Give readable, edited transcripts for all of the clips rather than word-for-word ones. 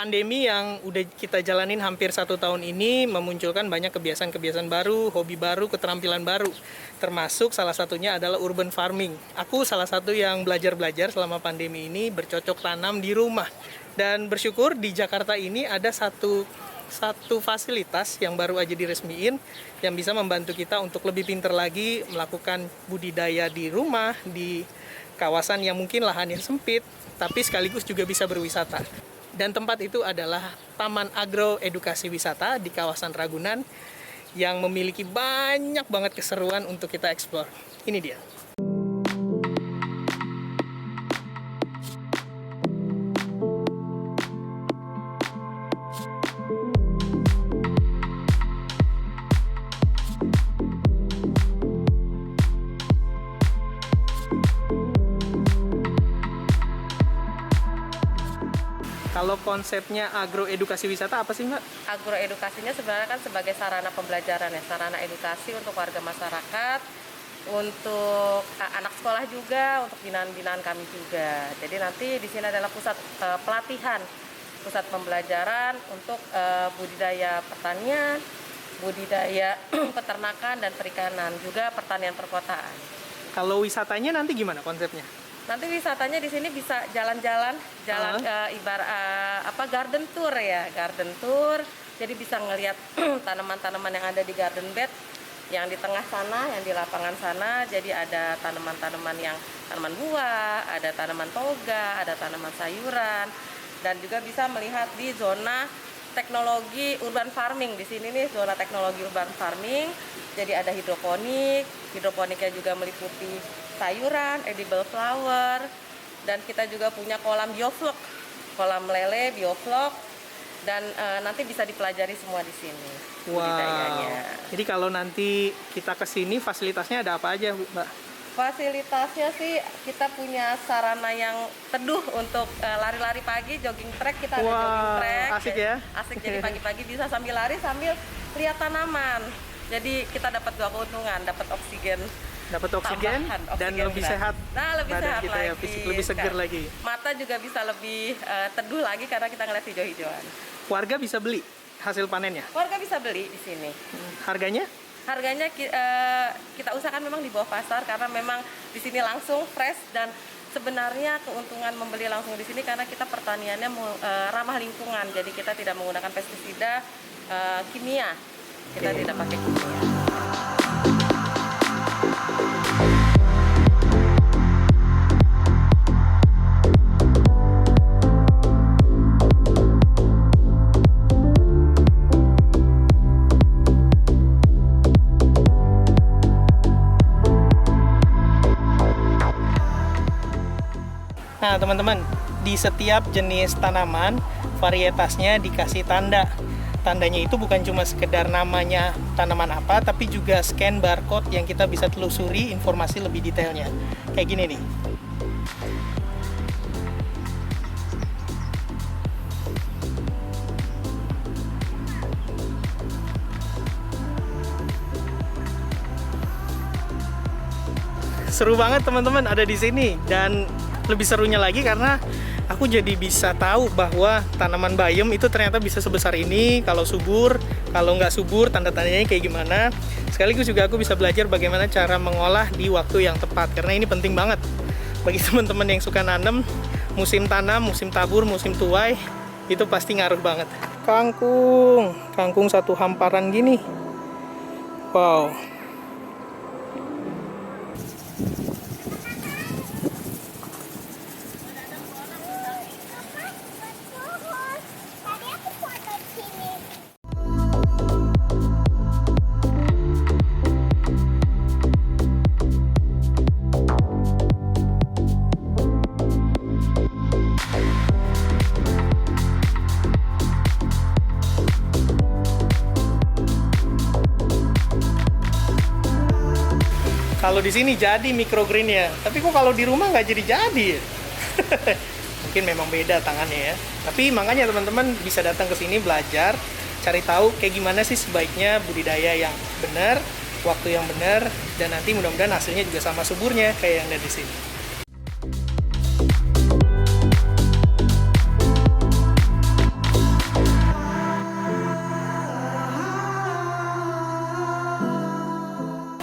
Pandemi yang udah kita jalanin hampir 1 tahun ini memunculkan banyak kebiasaan-kebiasaan baru, hobi baru, keterampilan baru. Termasuk salah satunya adalah urban farming. Aku salah satu yang belajar-belajar selama pandemi ini bercocok tanam di rumah. Dan bersyukur di Jakarta ini ada satu fasilitas yang baru aja diresmiin yang bisa membantu kita untuk lebih pintar lagi melakukan budidaya di rumah, di kawasan yang mungkin lahannya sempit, tapi sekaligus juga bisa berwisata. Dan tempat itu adalah Taman Agro Edukasi Wisata di kawasan Ragunan yang memiliki banyak banget keseruan untuk kita eksplor. Ini dia. Kalau konsepnya agroedukasi wisata apa sih, Mbak? Agroedukasinya sebenarnya kan sebagai sarana pembelajaran ya, sarana edukasi untuk warga masyarakat, untuk anak sekolah juga, untuk binaan-binaan kami juga. Jadi nanti di sini adalah pusat pelatihan, pusat pembelajaran untuk budidaya pertanian, budidaya peternakan dan perikanan, juga pertanian perkotaan. Kalau wisatanya nanti gimana konsepnya? Nanti wisatanya di sini bisa jalan-jalan, garden tour ya, garden tour. Jadi bisa ngelihat tanaman-tanaman yang ada di garden bed, yang di tengah sana, yang di lapangan sana. Jadi ada tanaman-tanaman yang tanaman buah, ada tanaman toga, ada tanaman sayuran, dan juga bisa melihat di zona teknologi urban farming. Di sini nih zona teknologi urban farming. Jadi ada hidroponiknya juga meliputi sayuran, edible flower, dan kita juga punya kolam bioflok, kolam lele bioflok, dan nanti bisa dipelajari semua di sini. Wow. Jadi kalau nanti kita ke sini fasilitasnya ada apa aja, Mbak? Fasilitasnya sih kita punya sarana yang teduh untuk lari-lari pagi, jogging track, kita ada jogging track. Asik ya? Asik, jadi pagi-pagi bisa sambil lari sambil lihat tanaman. Jadi kita dapat 2 keuntungan, dapat oksigen dan lebih sehat. Nah, lebih sehat kita lagi. ya, fisik lebih segar lagi. Mata juga bisa lebih teduh lagi karena kita ngeliat hijau-hijauan. Warga bisa beli hasil panennya? Warga bisa beli di sini. Harganya? Harganya kita usahakan memang di bawah pasar karena memang di sini langsung fresh, dan sebenarnya keuntungan membeli langsung di sini karena kita pertaniannya ramah lingkungan. Jadi kita tidak menggunakan pestisida kimia. Kita tidak pakai kimia. Nah, teman-teman, di setiap jenis tanaman, varietasnya dikasih tanda. Tandanya itu bukan cuma sekedar namanya tanaman apa, tapi juga scan barcode yang kita bisa telusuri informasi lebih detailnya. Kayak gini nih. Seru banget teman-teman ada di sini, dan lebih serunya lagi karena aku jadi bisa tahu bahwa tanaman bayam itu ternyata bisa sebesar ini kalau subur, kalau nggak subur tanda-tandanya kayak gimana. Sekaligus juga aku bisa belajar bagaimana cara mengolah di waktu yang tepat, karena ini penting banget bagi teman-teman yang suka nanam. Musim tanam, musim tabur, musim tuai itu pasti ngaruh banget. Kangkung satu hamparan gini. Wow. Kalau di sini jadi microgreen ya, tapi kok kalau di rumah nggak jadi-jadi ya? Mungkin memang beda tangannya ya. Tapi makanya teman-teman bisa datang ke sini belajar, cari tahu kayak gimana sih sebaiknya budidaya yang benar, waktu yang benar, dan nanti mudah-mudahan hasilnya juga sama suburnya kayak yang ada di sini.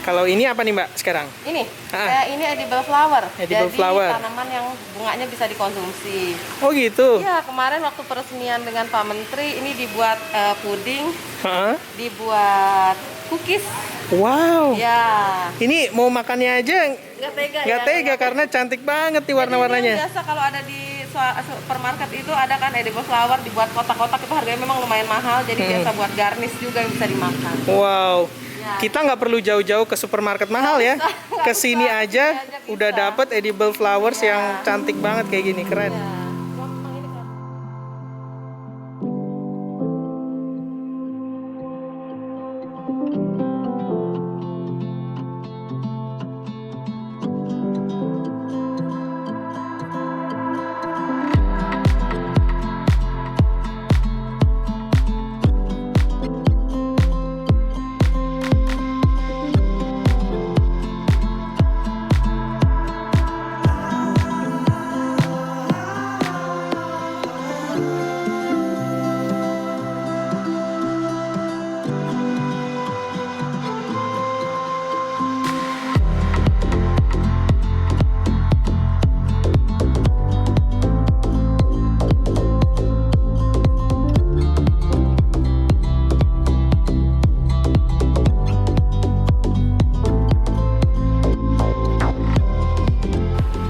Kalau ini apa nih Mbak sekarang? Ini, Ah. ini edible flower. Edible Jadi flower. tanaman yang bunganya bisa dikonsumsi. Oh gitu. Ya, kemarin waktu peresmian dengan Pak Menteri, ini dibuat puding, Hah? dibuat cookies. Wow. Ya, Ini mau makannya aja nggak tega nggak ya. tega karena cantik banget nih Jadi ini warna-warnanya. biasa kalau ada di supermarket itu ada kan edible flower dibuat kotak-kotak, itu harganya memang lumayan mahal. Jadi biasa buat garnish juga yang bisa dimakan. Wow. Ya. Kita nggak perlu jauh-jauh ke supermarket mahal ya. Nggak Kesini usah, aja kesini aja udah bisa. dapet edible flowers Ya. yang cantik banget kayak gini, keren. Ya. Cuma memang ini kan.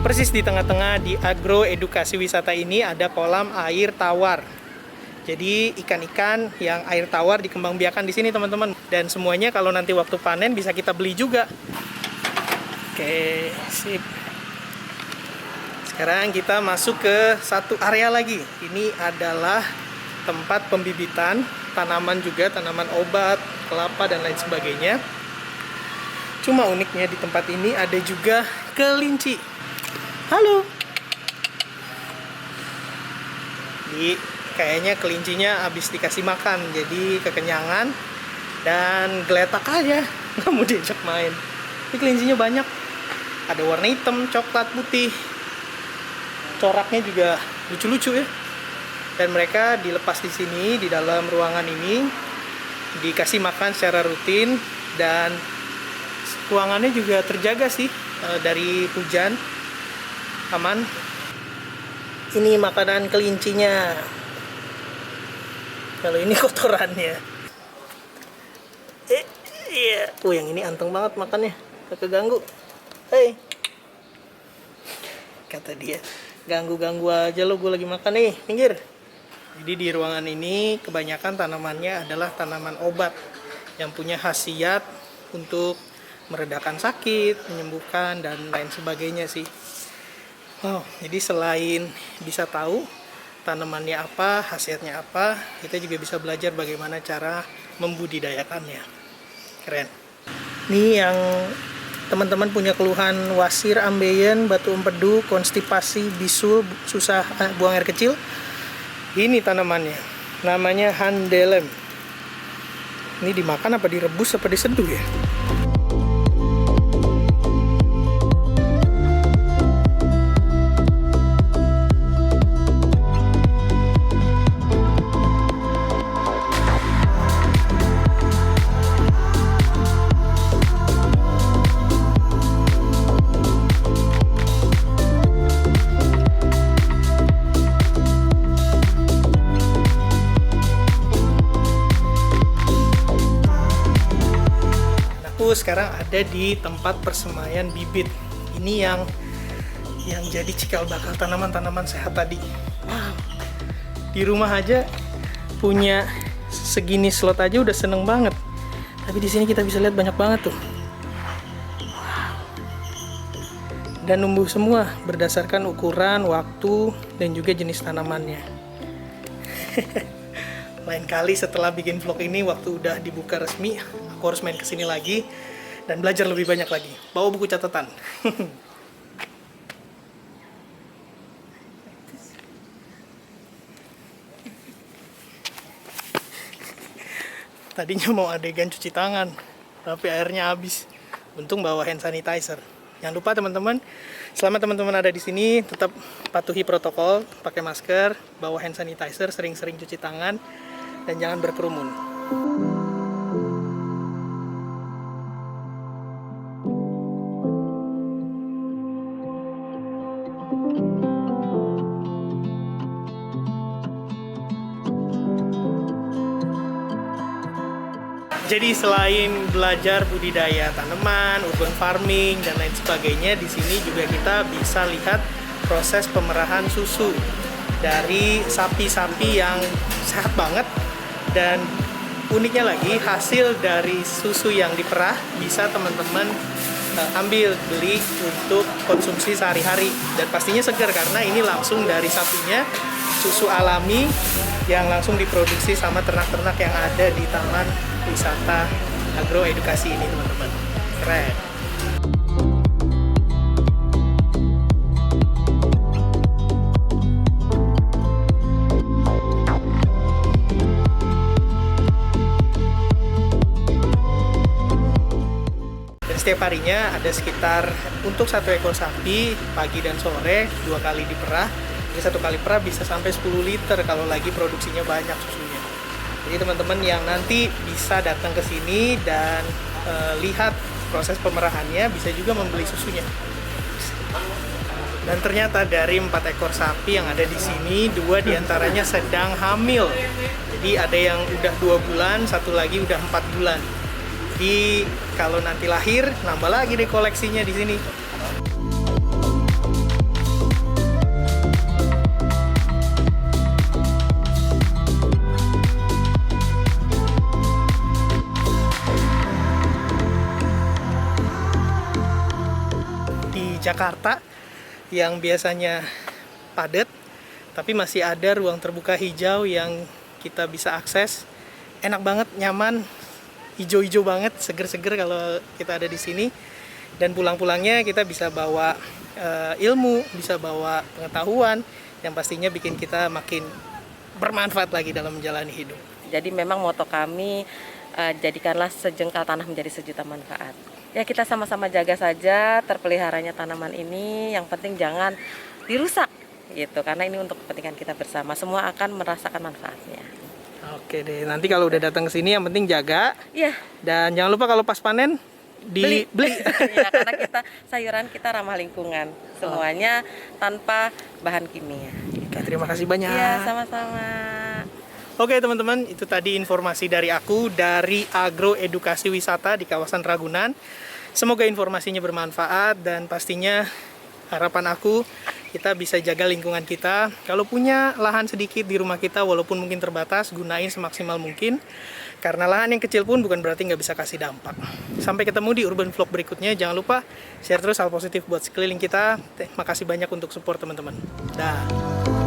Persis di tengah-tengah di agro edukasi wisata ini ada kolam air tawar. Jadi ikan-ikan yang air tawar dikembangbiakan di sini teman-teman. Dan semuanya kalau nanti waktu panen bisa kita beli juga. Oke, sip. Sekarang kita masuk ke satu area lagi. Ini adalah tempat pembibitan tanaman juga, tanaman obat, kelapa dan lain sebagainya. Cuma uniknya di tempat ini ada juga kelinci. Halo. Kayaknya kelincinya habis dikasih makan, jadi kekenyangan dan geletak aja, nggak mau diajak main. Ini kelincinya banyak. Ada warna hitam, coklat, putih. Coraknya juga lucu-lucu ya. Dan mereka dilepas di sini di dalam ruangan ini, dikasih makan secara rutin dan ruangannya juga terjaga sih dari hujan. Aman. Ini makanan kelincinya. Kalau ini kotorannya. Iya. Yang ini anteng banget makannya. Gak keganggu. Hei. Kata dia, ganggu-ganggu aja lo, gue lagi makan nih. Minggir. Jadi di ruangan ini kebanyakan tanamannya adalah tanaman obat yang punya khasiat untuk meredakan sakit, menyembuhkan dan lain sebagainya sih. Oh, jadi selain bisa tahu tanamannya apa, khasiatnya apa, kita juga bisa belajar bagaimana cara membudidayakannya. Keren. Ini yang teman-teman punya keluhan wasir, ambeien, batu empedu, konstipasi, bisul, susah buang air kecil. Ini tanamannya. Namanya handelem. Ini dimakan apa direbus apa diseduh ya? Sekarang ada di tempat persemaian bibit. Ini yang jadi cikal bakal tanaman-tanaman sehat tadi. Wow. Di rumah aja punya segini slot aja udah seneng banget. Tapi di sini kita bisa lihat banyak banget tuh. Wow. Dan numbuh semua berdasarkan ukuran, waktu, dan juga jenis tanamannya. Lain kali setelah bikin vlog ini, waktu udah dibuka resmi, aku harus main kesini lagi dan belajar lebih banyak lagi. Bawa buku catatan. Tadinya mau adegan cuci tangan, tapi airnya habis. Untung bawa hand sanitizer. Jangan lupa teman-teman, selama teman-teman ada di sini, tetap patuhi protokol, pakai masker, bawa hand sanitizer, sering-sering cuci tangan, dan jangan berkerumun. Jadi selain belajar budidaya tanaman, urban farming dan lain sebagainya, di sini juga kita bisa lihat proses pemerahan susu dari sapi-sapi yang sehat banget. Dan uniknya lagi, hasil dari susu yang diperah bisa teman-teman ambil beli untuk konsumsi sehari-hari, dan pastinya segar karena ini langsung dari sapinya, susu alami yang langsung diproduksi sama ternak-ternak yang ada di Taman Wisata Agroedukasi ini, teman-teman. Keren. Dan setiap harinya ada sekitar, untuk satu ekor sapi pagi dan sore 2 kali diperah. Jadi 1 kali perah bisa sampai 10 liter kalau lagi produksinya banyak susunya. Jadi teman-teman yang nanti bisa datang ke sini dan lihat proses pemerahannya, bisa juga membeli susunya. Dan ternyata dari 4 ekor sapi yang ada di sini, 2 diantaranya sedang hamil. Jadi ada yang udah 2 bulan, 1 lagi udah 4 bulan. Jadi kalau nanti lahir, nambah lagi deh koleksinya di sini. Jakarta yang biasanya padat, tapi masih ada ruang terbuka hijau yang kita bisa akses. Enak banget, nyaman, hijau-hijau banget, seger-seger kalau kita ada di sini. Dan pulang-pulangnya kita bisa bawa ilmu, bisa bawa pengetahuan yang pastinya bikin kita makin bermanfaat lagi dalam menjalani hidup. Jadi memang moto kami, jadikanlah sejengkal tanah menjadi sejuta manfaat. Ya, kita sama-sama jaga saja terpeliharanya tanaman ini, yang penting jangan dirusak gitu, karena ini untuk kepentingan kita bersama, semua akan merasakan manfaatnya. Oke deh, nanti kalau udah datang ke sini yang penting jaga. Iya. Dan jangan lupa kalau pas panen beli. Ya, karena sayuran kita ramah lingkungan, semuanya tanpa bahan kimia. Oke, terima kasih banyak. Iya, sama-sama. Oke teman-teman, itu tadi informasi dari aku dari Agroedukasi Wisata di kawasan Ragunan. Semoga informasinya bermanfaat dan pastinya harapan aku kita bisa jaga lingkungan kita. Kalau punya lahan sedikit di rumah kita, walaupun mungkin terbatas, gunain semaksimal mungkin. Karena lahan yang kecil pun bukan berarti nggak bisa kasih dampak. Sampai ketemu di Urban Vlog berikutnya. Jangan lupa share terus hal positif buat sekeliling kita. Makasih banyak untuk support teman-teman. Dah.